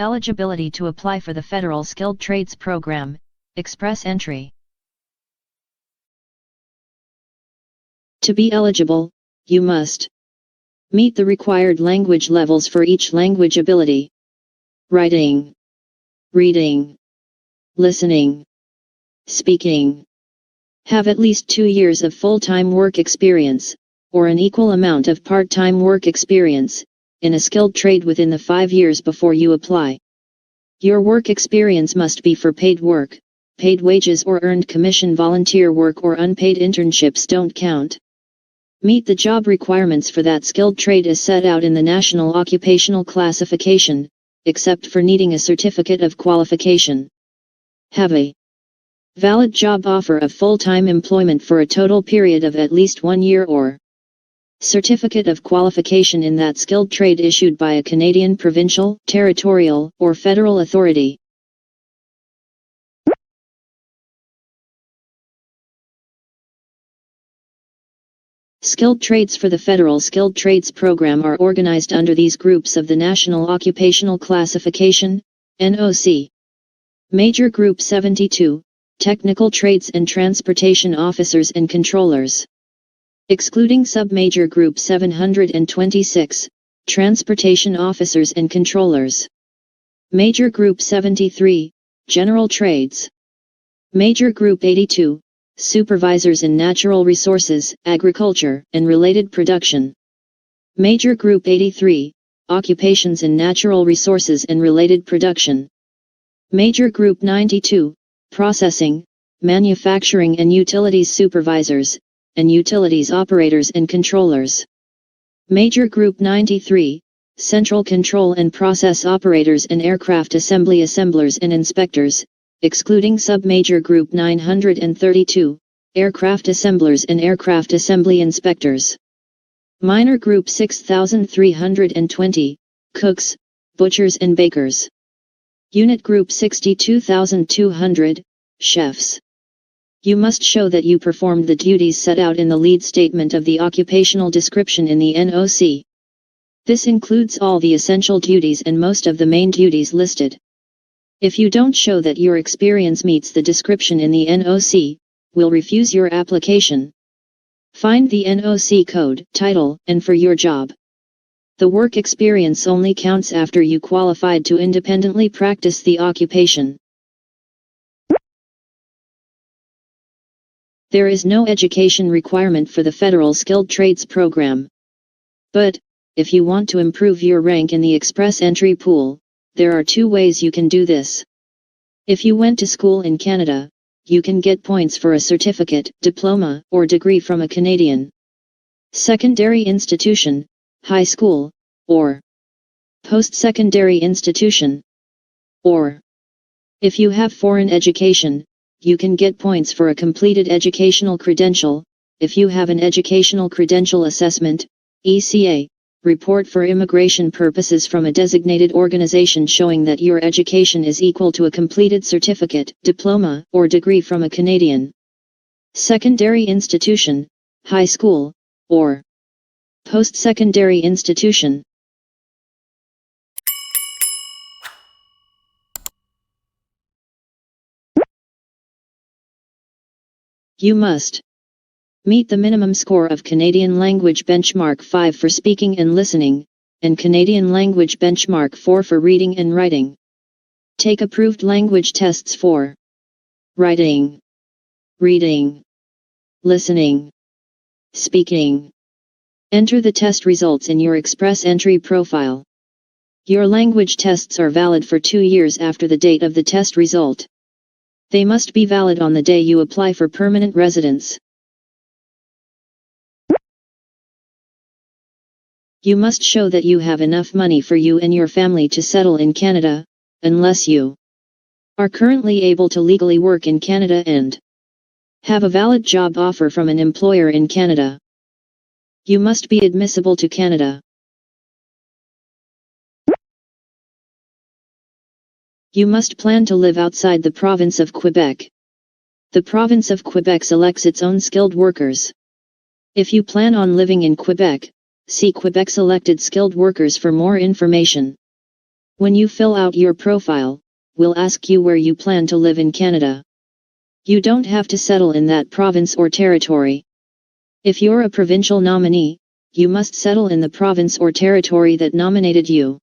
Eligibility to apply for the Federal Skilled Trades Program, Express Entry. To be eligible, you must meet the required language levels for each language ability: writing, reading, listening, speaking. Have at least 2 years of full-time work experience, or an equal amount of part-time work experience, in a skilled trade within the 5 years before you apply. Your work experience must be for paid work. Paid wages or earned commission volunteer work or unpaid internships don't count. Meet the job requirements for that skilled trade as set out in the National Occupational Classification, except for needing a certificate of qualification. Have a valid job offer of full-time employment for a total period of at least 1 year or certificate of qualification in that skilled trade issued by a Canadian provincial, territorial, or federal authority. Skilled trades for the Federal Skilled Trades Program are organized under these groups of the National Occupational Classification, NOC. Major Group 72, Technical Trades and Transportation Officers and Controllers. Excluding Submajor Group 726, Transportation Officers and Controllers. Major Group 73, General Trades. Major Group 82, Supervisors in Natural Resources, Agriculture, and Related Production. Major Group 83, Occupations in Natural Resources and Related Production. Major Group 92, Processing, Manufacturing and Utilities Supervisors, and Utilities Operators and Controllers. Major Group 93, Central Control and Process Operators and Aircraft Assembly Assemblers and Inspectors, excluding Submajor Group 932, Aircraft Assemblers and Aircraft Assembly Inspectors. Minor Group 6320, Cooks, Butchers and Bakers. Unit Group 62200, Chefs. You must show that you performed the duties set out in the lead statement of the occupational description in the NOC. This includes all the essential duties and most of the main duties listed. If you don't show that your experience meets the description in the NOC, we'll refuse your application. Find the NOC code, title, and for your job. The work experience only counts after you qualified to independently practice the occupation. There is no education requirement for the Federal Skilled Trades Program. But, if you want to improve your rank in the Express Entry pool, there are 2 ways you can do this. If you went to school in Canada, you can get points for a certificate, diploma, or degree from a Canadian secondary institution, high school, or post-secondary institution. Or, if you have foreign education, you can get points for a completed educational credential, if you have an Educational Credential Assessment, ECA, report for immigration purposes from a designated organization showing that your education is equal to a completed certificate, diploma, or degree from a Canadian secondary institution, high school, or post-secondary institution. You must meet the minimum score of Canadian Language Benchmark 5 for speaking and listening, and Canadian Language Benchmark 4 for reading and writing. Take approved language tests for writing, reading, listening, speaking. Enter the test results in your Express Entry profile. Your language tests are valid for 2 years after the date of the test result. They must be valid on the day you apply for permanent residence. You must show that you have enough money for you and your family to settle in Canada, unless you are currently able to legally work in Canada and have a valid job offer from an employer in Canada. You must be admissible to Canada. You must plan to live outside the province of Quebec. The province of Quebec selects its own skilled workers. If you plan on living in Quebec, see Quebec Selected Skilled Workers for more information. When you fill out your profile, we'll ask you where you plan to live in Canada. You don't have to settle in that province or territory. If you're a provincial nominee, you must settle in the province or territory that nominated you.